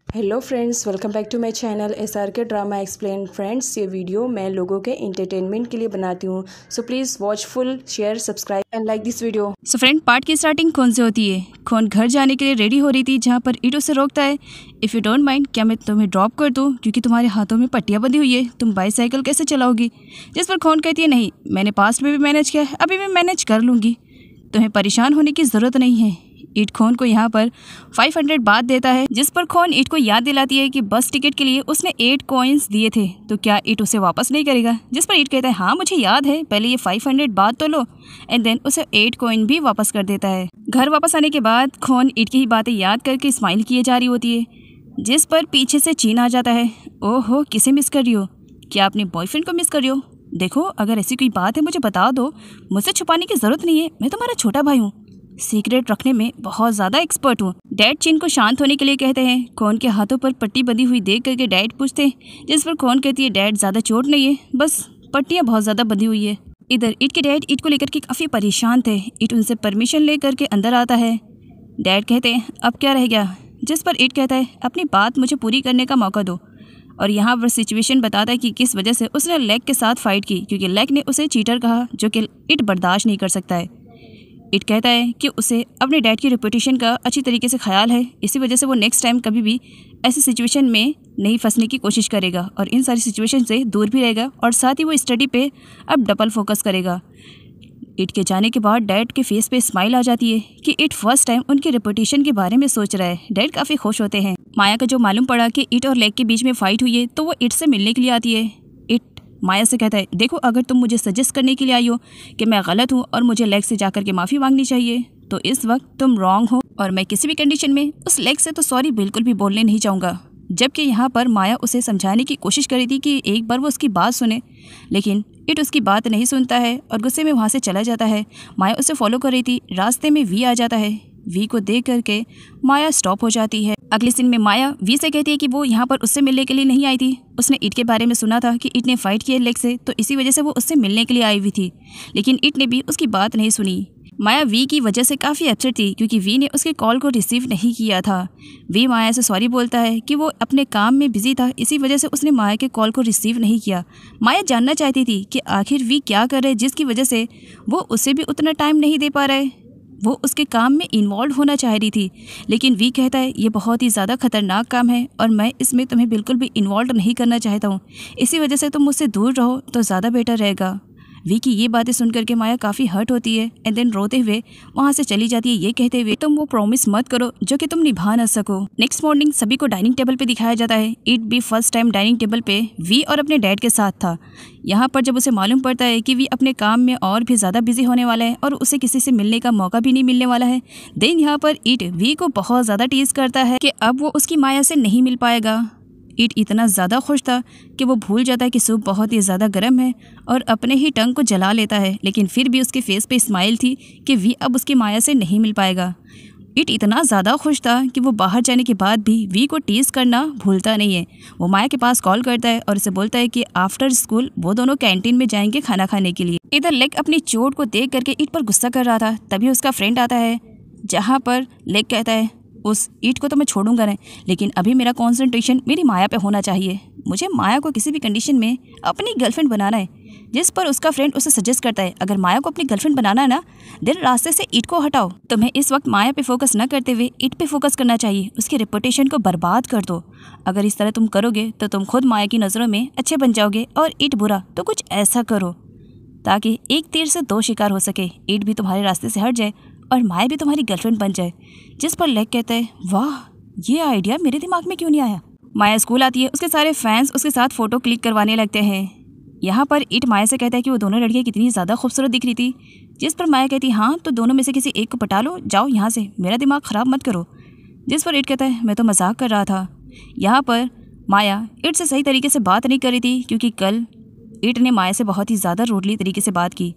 Hello friends, welcome back to my channel SRK drama explain. Friends, ये video मैं लोगों के एंटरटेनमेंट के लिए बनाती हूँ, so please watch full, share, subscribe and like this video. So friend, part की स्टार्टिंग कौन से होती है? कौन घर जाने के लिए रेडी हो रही थी, जहाँ पर ईट उसे रोकता है। इफ़ यू डोंट माइंड, क्या मैं तुम्हें ड्रॉप कर दूँ? क्योंकि तुम्हारे हाथों में पट्टियाँ बंधी हुई है, तुम बाईसाइकिल कैसे चलाओगी? जिस पर कौन कहती है, नहीं, मैंने पास्ट में भी मैनेज किया है, अभी मैं मैनेज कर लूँगी, तुम्हें परेशान होने की ज़रूरत नहीं है। ईट खोन को यहाँ पर 500 बात देता है, जिस पर खोन ईट को याद दिलाती है कि बस टिकट के लिए उसने 8 कॉइन्स दिए थे, तो क्या ईट उसे वापस नहीं करेगा? जिस पर ईट कहता है, हाँ मुझे याद है, पहले ये 500 बात तो लो, एंड देन उसे 8 कॉइन भी वापस कर देता है। घर वापस आने के बाद खोन ईट की ही बातें याद करके स्माइल किए जा रही होती है, जिस पर पीछे से चीन आ जाता है। ओहो, किसे मिस कर रही हो? क्या अपने बॉयफ्रेंड को मिस कर रही हो? देखो, अगर ऐसी कोई बात है मुझे बता दो, मुझसे छुपाने की ज़रूरत नहीं है, मैं तुम्हारा छोटा भाई हूँ, सीक्रेट रखने में बहुत ज़्यादा एक्सपर्ट हूँ। डैड चिन को शांत होने के लिए कहते हैं। कौन के हाथों पर पट्टी बंधी हुई देख करके डैड पूछते हैं, जिस पर कौन कहती है, डैड ज़्यादा चोट नहीं है, बस पट्टियाँ बहुत ज़्यादा बंधी हुई है। इधर ईट के डैड ईट को लेकर के काफ़ी परेशान थे। ईट उनसे परमिशन ले करके अंदर आता है। डैड कहते हैं, अब क्या रह गया? जिस पर ईट कहता है, अपनी बात मुझे पूरी करने का मौका दो। और यहाँ पर सिचुएशन बताता है कि किस वजह से उसने लेग के साथ फाइट की, क्योंकि लेग ने उसे चीटर कहा, जो कि ईट बर्दाश्त नहीं कर सकता है। ईट कहता है कि उसे अपने डैड की रेपुटेशन का अच्छी तरीके से ख्याल है, इसी वजह से वो नेक्स्ट टाइम कभी भी ऐसी सिचुएशन में नहीं फंसने की कोशिश करेगा और इन सारी सिचुएशन से दूर भी रहेगा, और साथ ही वो स्टडी पे अब डबल फोकस करेगा। ईट के जाने के बाद डैड के फेस पे स्माइल आ जाती है कि ईट फर्स्ट टाइम उनकी रेपुटेशन के बारे में सोच रहा है। डैड काफ़ी खुश होते हैं। माया का जो मालूम पड़ा कि ईट और लेग के बीच में फाइट हुई है, तो वो ईट से मिलने के लिए आती है। ईट माया से कहता है, देखो, अगर तुम मुझे सजेस्ट करने के लिए आई हो कि मैं गलत हूँ और मुझे लेग से जाकर के माफ़ी मांगनी चाहिए, तो इस वक्त तुम रॉन्ग हो, और मैं किसी भी कंडीशन में उस लेग से तो सॉरी बिल्कुल भी बोलने नहीं चाहूँगा। जबकि यहाँ पर माया उसे समझाने की कोशिश कर रही थी कि एक बार वो उसकी बात सुने, लेकिन ईट उसकी बात नहीं सुनता है और गुस्से में वहाँ से चला जाता है। माया उसे फॉलो कर रही थी। रास्ते में वी आ जाता है। वी को देख करके माया स्टॉप हो जाती है। अगले सीन में माया वी से कहती है कि वो यहाँ पर उससे मिलने के लिए नहीं आई थी। उसने ईट के बारे में सुना था कि ईट ने फाइट किया लेग से, तो इसी वजह से वो उससे मिलने के लिए आई हुई थी, लेकिन ईट ने भी उसकी बात नहीं सुनी। माया वी की वजह से काफ़ी अपसेट थी, क्योंकि वी ने उसके कॉल को रिसीव नहीं किया था। वी माया से सॉरी बोलता है कि वो अपने काम में बिजी था, इसी वजह से उसने माया के कॉल को रिसीव नहीं किया। माया जानना चाहती थी कि आखिर वी क्या कर रहे, जिसकी वजह से वो उसे भी उतना टाइम नहीं दे पा रहे। वो उसके काम में इन्वॉल्व होना चाह रही थी, लेकिन वी कहता है, ये बहुत ही ज़्यादा खतरनाक काम है और मैं इसमें तुम्हें बिल्कुल भी इन्वॉल्व नहीं करना चाहता हूँ, इसी वजह से तुम मुझसे दूर रहो तो ज़्यादा बेटर रहेगा। वी की ये बातें सुनकर के माया काफ़ी हर्ट होती है एंड देन रोते हुए वहाँ से चली जाती है, ये कहते हुए, तुम वो प्रॉमिस मत करो जो कि तुम निभा ना सको। नेक्स्ट मॉर्निंग सभी को डाइनिंग टेबल पे दिखाया जाता है। ईट भी फर्स्ट टाइम डाइनिंग टेबल पे वी और अपने डैड के साथ था। यहाँ पर जब उसे मालूम पड़ता है कि वी अपने काम में और भी ज़्यादा बिजी होने वाला है और उसे किसी से मिलने का मौका भी नहीं मिलने वाला है, देन यहाँ पर ईट वी को बहुत ज़्यादा टीज करता है कि अब वो उसकी माया से नहीं मिल पाएगा। ईट इतना ज़्यादा खुश था कि वो भूल जाता है कि सूप बहुत ही ज़्यादा गर्म है और अपने ही टंग को जला लेता है, लेकिन फिर भी उसके फेस पे स्माइल थी कि वी अब उसकी माया से नहीं मिल पाएगा। ईट इतना ज़्यादा खुश था कि वो बाहर जाने के बाद भी वी को टीज़ करना भूलता नहीं है। वो माया के पास कॉल करता है और उसे बोलता है कि आफ्टर स्कूल वो दोनों कैंटीन में जाएंगे खाना खाने के लिए। इधर लेग अपनी चोट को देख करके ईट पर गुस्सा कर रहा था, तभी उसका फ्रेंड आता है, जहाँ पर लेग कहता है, उस ईट को तो मैं छोड़ूंगा नहीं, लेकिन अभी मेरा कंसंट्रेशन मेरी माया पे होना चाहिए, मुझे माया को किसी भी कंडीशन में अपनी गर्लफ्रेंड बनाना है। जिस पर उसका फ्रेंड उसे सजेस्ट करता है, अगर माया को अपनी गर्लफ्रेंड बनाना है ना, देन रास्ते से ईट को हटाओ, तुम्हें इस वक्त माया पे फोकस न करते हुए ईट पे फोकस करना चाहिए, उसकी रेपुटेशन को बर्बाद कर दो। अगर इस तरह तुम करोगे तो तुम खुद माया की नज़रों में अच्छे बन जाओगे और ईट बुरा, तो कुछ ऐसा करो ताकि एक तीर से दो शिकार हो सके, ईट भी तुम्हारे रास्ते से हट जाए और माया भी तुम्हारी गर्लफ्रेंड बन जाए। जिस पर लेग कहता है, वाह, ये आइडिया मेरे दिमाग में क्यों नहीं आया। माया स्कूल आती है, उसके सारे फैंस उसके साथ फ़ोटो क्लिक करवाने लगते हैं। यहाँ पर ईट माया से कहता है कि वो दोनों लड़कियाँ कितनी ज़्यादा खूबसूरत दिख रही थी। जिस पर माया कहती है, हाँ तो दोनों में से किसी एक को पटा लो, जाओ यहाँ से, मेरा दिमाग ख़राब मत करो। जिस पर ईट कहता है, मैं तो मजाक कर रहा था। यहाँ पर माया ईट से सही तरीके से बात नहीं कर रही थी, क्योंकि कल ईट ने माया से बहुत ही ज़्यादा रूडली तरीके से बात की।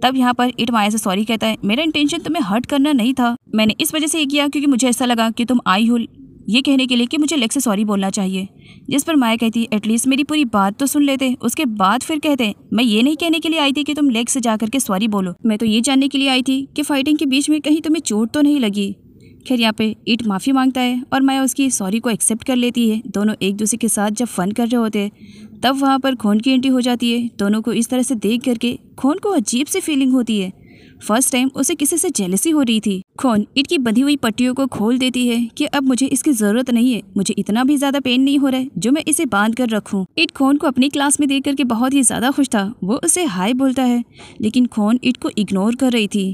तब यहाँ पर ईट माया से सॉरी कहता है, मेरा इंटेंशन तुम्हें हर्ट करना नहीं था, मैंने इस वजह से ये किया क्योंकि मुझे ऐसा लगा कि तुम आई हो ये कहने के लिए कि मुझे लेग से सॉरी बोलना चाहिए। जिस पर माया कहती है, एटलीस्ट मेरी पूरी बात तो सुन लेते। उसके बाद फिर कहते हैं, मैं ये नहीं कहने के लिए आई थी कि तुम लेग से जाकर के सॉरी बोलो, मैं तो ये जानने के लिए आई थी कि फाइटिंग के बीच में कहीं तुम्हें चोट तो नहीं लगी। खैर यहाँ पे ईट माफ़ी मांगता है और माया उसकी सॉरी को एक्सेप्ट कर लेती है। दोनों एक दूसरे के साथ जब फन कर रहे होते हैं तब वहाँ पर खोन की एंट्री हो जाती है। दोनों को इस तरह से देख करके खोन को अजीब सी फीलिंग होती है। फर्स्ट टाइम उसे किसी से जेलसी हो रही थी। खोन ईट की बंधी हुई पट्टियों को खोल देती है कि अब मुझे इसकी ज़रूरत नहीं है, मुझे इतना भी ज़्यादा पेन नहीं हो रहा है जो मैं इसे बांध कर रखूँ। ईट खोन को अपनी क्लास में देख करके बहुत ही ज़्यादा खुश था। वो उसे हाय बोलता है लेकिन खोन ईट को इग्नोर कर रही थी।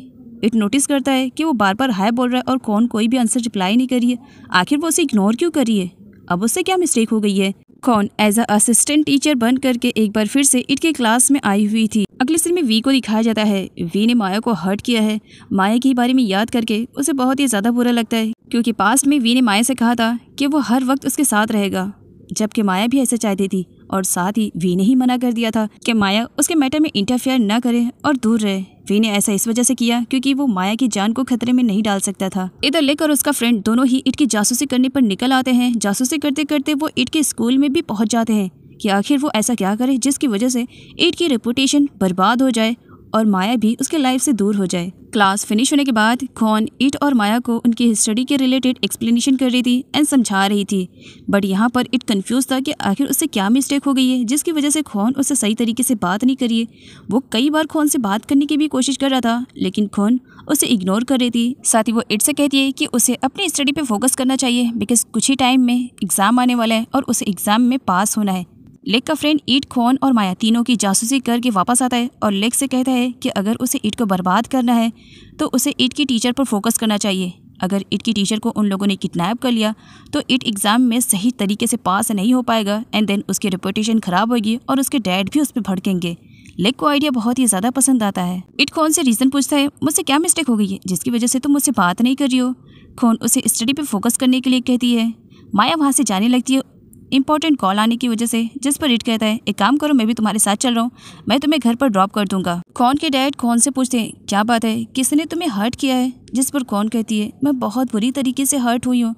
ईट नोटिस करता है कि वो बार बार हाय बोल रहा है और खोन कोई भी आंसर रिप्लाई नहीं कर रही है। आखिर वो उसे इग्नोर क्यों कर रही है? अब उससे क्या मिस्टेक हो गई है? खोन एज अ असिस्टेंट टीचर बन करके एक बार फिर से ईट के क्लास में आई हुई थी। अगले सीन में वी को दिखाया जाता है। वी ने माया को हर्ट किया है। माया के बारे में याद करके उसे बहुत ही ज़्यादा बुरा लगता है क्योंकि पास्ट में वी ने माया से कहा था कि वो हर वक्त उसके साथ रहेगा, जबकि माया भी ऐसा चाहती थी और साथ ही वी ने ही मना कर दिया था कि माया उसके मैटर में इंटरफेयर न करे और दूर रहे। वी ने ऐसा इस वजह से किया क्योंकि वो माया की जान को खतरे में नहीं डाल सकता था। इधर लेक और उसका फ्रेंड दोनों ही ईट की जासूसी करने पर निकल आते हैं। जासूसी करते करते वो ईट के स्कूल में भी पहुंच जाते हैं कि आखिर वो ऐसा क्या करे जिसकी वजह से ईट की रेपुटेशन बर्बाद हो जाए और माया भी उसके लाइफ से दूर हो जाए। क्लास फिनिश होने के बाद खोन ईट और माया को उनकी स्टडी के रिलेटेड एक्सप्लेनेशन कर रही थी एंड समझा रही थी। बट यहाँ पर ईट कंफ्यूज था कि आखिर उससे क्या मिस्टेक हो गई है जिसकी वजह से खोन उससे सही तरीके से बात नहीं करी है। वो कई बार खोन से बात करने की भी कोशिश कर रहा था लेकिन खोन उसे इग्नोर कर रही थी। साथ ही वो ईट से कहती है कि उसे अपनी स्टडी पे फोकस करना चाहिए बिकॉज कुछ ही टाइम में एग्जाम आने वाला है और उसे एग्जाम में पास होना है। लेक का फ्रेंड ईट, खोन और माया तीनों की जासूसी करके वापस आता है और लेक से कहता है कि अगर उसे ईट को बर्बाद करना है तो उसे ईट की टीचर पर फोकस करना चाहिए। अगर ईट की टीचर को उन लोगों ने किडनैप कर लिया तो ईट एग्जाम में सही तरीके से पास नहीं हो पाएगा एंड देन उसकी रेपुटेशन खराब होगी और उसके डैड भी उस पर भड़केंगे। लेक को आइडिया बहुत ही ज़्यादा पसंद आता है। ईट खोन से रीज़न पूछता है मुझसे क्या मिस्टेक हो गई है जिसकी वजह से तुम मुझसे बात नहीं कर रही हो। खोन उसे स्टडी पे फोकस करने के लिए कहती है। माया वहाँ से जाने लगती है इंपॉर्टेंट कॉल आने की वजह से, जिस पर ईट कहता है एक काम करो मैं भी तुम्हारे साथ चल रहा हूँ, मैं तुम्हें घर पर ड्रॉप कर दूंगा। खोन के डैड खोन से पूछते हैं क्या बात है, किसने तुम्हें हर्ट किया है? जिस पर खोन कहती है मैं बहुत बुरी तरीके से हर्ट हुई हूँ,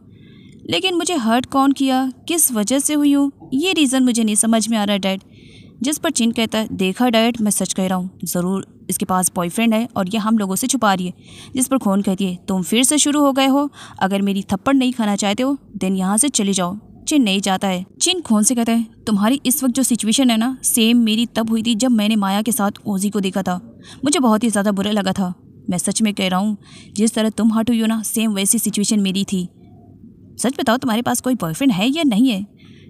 लेकिन मुझे हर्ट कौन किया, किस वजह से हुई हूँ, ये रीज़न मुझे नहीं समझ में आ रहा डैड। जिस पर चिन कहता है देखा डैड मैं सच कह रहा हूँ, ज़रूर इसके पास बॉयफ्रेंड है और ये हम लोगों से छुपा रही है। जिस पर खोन कहती है तुम फिर से शुरू हो गए हो, अगर मेरी थप्पड़ नहीं खाना चाहते हो देन यहाँ से चले जाओ। चिन नहीं जाता है। चिन खोन से कहता है तुम्हारी इस वक्त जो सिचुएशन है ना सेम मेरी तब हुई थी जब मैंने माया के साथ ओजी को देखा था, मुझे बहुत ही ज़्यादा बुरा लगा था। मैं सच में कह रहा हूँ जिस तरह तुम हर्ट हुई हो ना सेम वैसी सिचुएशन मेरी थी। सच बताओ तुम्हारे पास कोई बॉयफ्रेंड है या नहीं है?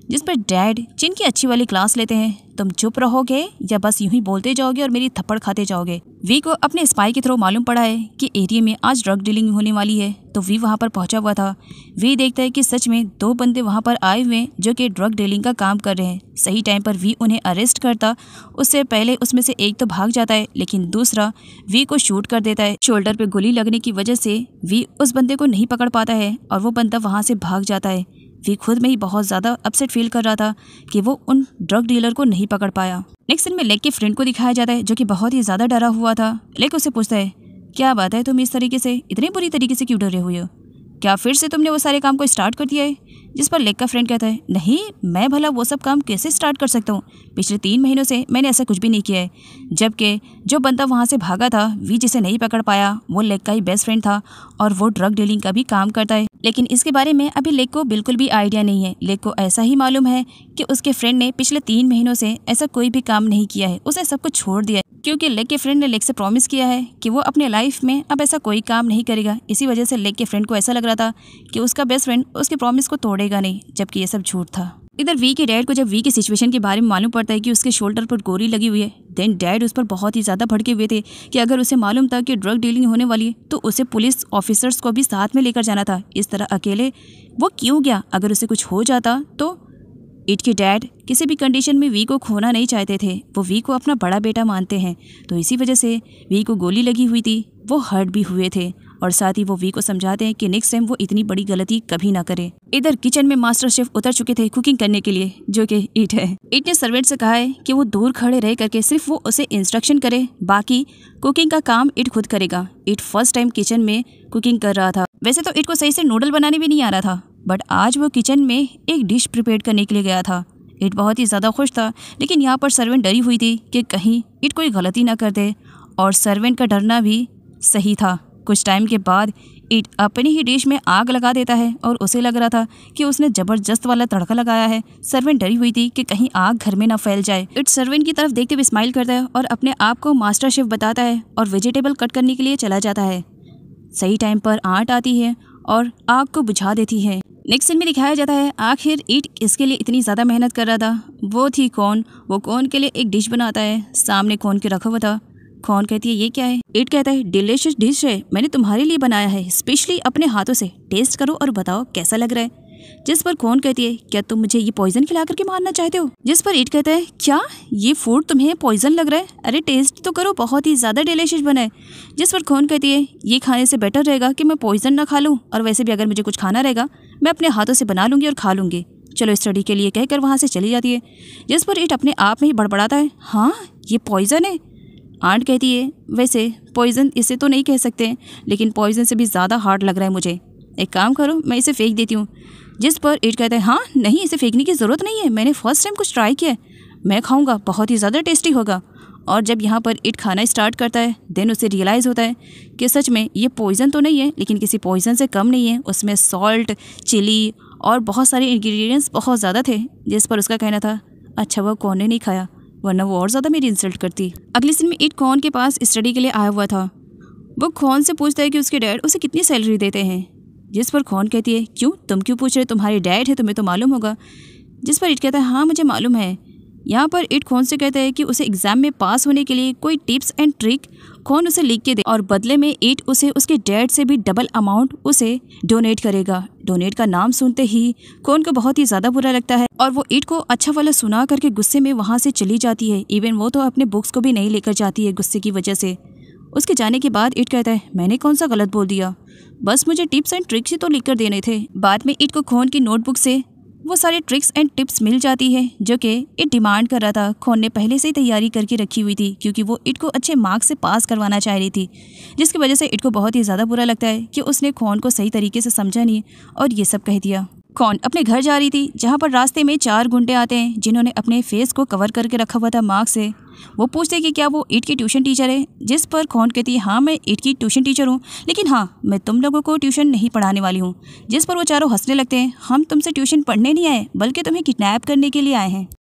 जिस पर डैड चिन की अच्छी वाली क्लास लेते हैं तुम चुप रहोगे या बस यूं ही बोलते जाओगे और मेरी थप्पड़ खाते जाओगे। वी को अपने स्पाई के थ्रू मालूम पड़ा है कि एरिया में आज ड्रग डीलिंग होने वाली है, तो वी वहां पर पहुंचा हुआ था। वी देखता है कि सच में 2 बंदे वहां पर आए हुए हैं जो कि ड्रग डीलिंग का काम कर रहे हैं। सही टाइम पर वी उन्हें अरेस्ट करता, उससे पहले उसमें से एक तो भाग जाता है लेकिन दूसरा वी को शूट कर देता है। शोल्डर पे गोली लगने की वजह से वी उस बंदे को नहीं पकड़ पाता है और वो बंदा वहाँ से भाग जाता है। वी खुद में ही बहुत ज़्यादा अपसेट फील कर रहा था कि वो उन ड्रग डीलर को नहीं पकड़ पाया। नेक्स्ट सीन में लेक के फ्रेंड को दिखाया जाता है जो कि बहुत ही ज़्यादा डरा हुआ था। लेक उससे पूछता है क्या बात है तुम इस तरीके से इतनी बुरी तरीके से क्यों डरे हुए हो, क्या फिर से तुमने वो सारे काम को स्टार्ट कर दिया है? जिस पर लेक का फ्रेंड कहता है नहीं, मैं भला वो सब काम कैसे स्टार्ट कर सकता हूँ, पिछले 3 महीनों से मैंने ऐसा कुछ भी नहीं किया है। जबकि जो बंदा वहाँ से भागा था वी जिसे नहीं पकड़ पाया वो लेक का ही बेस्ट फ्रेंड था और वो ड्रग डीलिंग का भी काम करता है, लेकिन इसके बारे में अभी लेक को बिल्कुल भी आइडिया नहीं है। लेक को ऐसा ही मालूम है कि उसके फ्रेंड ने पिछले 3 महीनों से ऐसा कोई भी काम नहीं किया है, उसने सब कुछ छोड़ दिया है क्योंकि लेक के फ्रेंड ने लेक से प्रॉमिस किया है कि वो अपने लाइफ में अब ऐसा कोई काम नहीं करेगा। इसी वजह से लेक के फ्रेंड को ऐसा लग रहा था कि उसका बेस्ट फ्रेंड उसके प्रॉमिस को तोड़ेगा नहीं, जबकि ये सब झूठ था। इधर वी के डैड को जब वी की सिचुएशन के बारे में मालूम पड़ता है कि उसके शोल्डर पर गोली लगी हुई है, देन डैड उस पर बहुत ही ज़्यादा भड़के हुए थे कि अगर उसे मालूम था कि ड्रग डीलिंग होने वाली है तो उसे पुलिस ऑफिसर्स को भी साथ में लेकर जाना था। इस तरह अकेले वो क्यों गया? अगर उसे कुछ हो जाता तो ईट के डैड किसी भी कंडीशन में वी को खोना नहीं चाहते थे, वो वी को अपना बड़ा बेटा मानते हैं, तो इसी वजह से वी को गोली लगी हुई थी, वो हर्ट भी हुए थे और साथ ही वो वी को समझाते हैं कि नेक्स्ट टाइम वो इतनी बड़ी गलती कभी ना करे। इधर किचन में मास्टर शेफ उतर चुके थे कुकिंग करने के लिए जो कि ईट है। ईट ने सर्वेंट से कहा है कि वो दूर खड़े रह करके सिर्फ वो उसे इंस्ट्रक्शन करे, बाकी कुकिंग का काम ईट खुद करेगा। ईट फर्स्ट टाइम किचन में कुकिंग कर रहा था। वैसे तो ईट को सही से नूडल बनाने भी नहीं आ रहा था, बट आज वो किचन में एक डिश प्रिपेयर करने के लिए गया था। ईट बहुत ही ज़्यादा खुश था, लेकिन यहाँ पर सर्वेंट डरी हुई थी कि कहीं ईट कोई गलती ना कर दे, और सर्वेंट का डरना भी सही था। कुछ टाइम के बाद ईट अपनी ही डिश में आग लगा देता है और उसे लग रहा था कि उसने जबरदस्त वाला तड़का लगाया है। सर्वेंट डरी हुई थी कि कहीं आग घर में ना फैल जाए। ईट सर्वेंट की तरफ देखते हुए स्माइल करता है और अपने आप को मास्टर शेफ बताता है और वेजिटेबल कट करने के लिए चला जाता है। सही टाइम पर आंट आती है और आग को बुझा देती है। नेक्स्ट सीन में दिखाया जाता है आखिर ईट इसके लिए इतनी ज़्यादा मेहनत कर रहा था। वो थी कॉर्न। वो कॉर्न के लिए एक डिश बनाता है, सामने कॉर्न के रखा हुआ था। कॉर्न कहती है ये क्या है? ईट कहता है डिलीशियस डिश है, मैंने तुम्हारे लिए बनाया है, स्पेशली अपने हाथों से, टेस्ट करो और बताओ कैसा लग रहा है। जिस पर कॉर्न कहती है क्या तुम मुझे ये पॉइजन खिला करके मारना चाहते हो? जिस पर ईट कहता है क्या ये फूड तुम्हें पॉइजन लग रहा है? अरे टेस्ट तो करो, बहुत ही ज़्यादा डिलीशियस बना है। जिस पर कॉर्न कहती है ये खाने से बेटर रहेगा कि मैं पॉइजन ना खा लूँ, और वैसे भी अगर मुझे कुछ खाना रहेगा मैं अपने हाथों से बना लूँगी और खा लूँगी। चलो स्टडी के लिए कहकर वहाँ से चली जाती है। जिस पर ईट अपने आप में ही बड़बड़ाता है हाँ ये पॉइजन है। आंट कहती है वैसे पॉइजन इसे तो नहीं कह सकते, लेकिन पॉइजन से भी ज़्यादा हार्ड लग रहा है मुझे, एक काम करो मैं इसे फेंक देती हूँ। जिस पर ईट कहता है हाँ नहीं, इसे फेंकने की ज़रूरत नहीं है, मैंने फर्स्ट टाइम कुछ ट्राई किया है, मैं खाऊंगा, बहुत ही ज़्यादा टेस्टी होगा। और जब यहाँ पर ईट खाना स्टार्ट करता है देन उसे रियलाइज़ होता है कि सच में ये पॉइजन तो नहीं है, लेकिन किसी पॉइजन से कम नहीं है। उसमें सॉल्ट, चिली और बहुत सारे इंग्रेडिएंट्स बहुत ज़्यादा थे। जिस पर उसका कहना था अच्छा वह कौन ने नहीं खाया, वरना वो और ज़्यादा मेरी इंसल्ट करती। अगले दिन में ईट कॉर्न के पास स्टडी के लिए आया हुआ था। वो कॉर्न से पूछता है कि उसके डैड उसे कितनी सैलरी देते हैं। जिस पर कॉर्न कहती है क्यों, तुम क्यों पूछ रहे, तुम्हारे डैड है, तुम्हें तो मालूम होगा। जिस पर ईट कहता है हाँ मुझे मालूम है। यहाँ पर ईट कॉर्न से कहता है कि उसे एग्जाम में पास होने के लिए कोई टिप्स एंड ट्रिक कॉर्न उसे लिख के दे, और बदले में ईट उसे उसके डैड से भी डबल अमाउंट उसे डोनेट करेगा। डोनेट का नाम सुनते ही कॉर्न को बहुत ही ज़्यादा बुरा लगता है और वो ईट को अच्छा वाला सुना करके गुस्से में वहाँ से चली जाती है। इवन वो तो अपने बुक्स को भी नहीं लेकर जाती है गुस्से की वजह से। उसके जाने के बाद ईट कहता है मैंने कौन सा गलत बोल दिया, बस मुझे टिप्स एंड ट्रिक्स ही तो लिख कर देने थे। बाद में ईट को कॉर्न की नोटबुक से वो सारे ट्रिक्स एंड टिप्स मिल जाती है जो कि ईट डिमांड कर रहा था। कॉर्न ने पहले से ही तैयारी करके रखी हुई थी क्योंकि वो ईट को अच्छे मार्क्स से पास करवाना चाह रही थी, जिसकी वजह से ईट को बहुत ही ज़्यादा बुरा लगता है कि उसने कॉर्न को सही तरीके से समझा नहीं और ये सब कह दिया। कॉर्न अपने घर जा रही थी जहाँ पर रास्ते में 4 गुंडे आते हैं जिन्होंने अपने फेस को कवर करके रखा हुआ था मास्क से। वो पूछते कि क्या वो ईट की ट्यूशन टीचर है। जिस पर कॉर्न कहती है हाँ मैं ईट की ट्यूशन टीचर हूँ, लेकिन हाँ मैं तुम लोगों को ट्यूशन नहीं पढ़ाने वाली हूँ। जिस पर वो चारों हंसने लगते हैं हम तुमसे ट्यूशन पढ़ने नहीं आए बल्कि तुम्हें किडनैप करने के लिए आए हैं।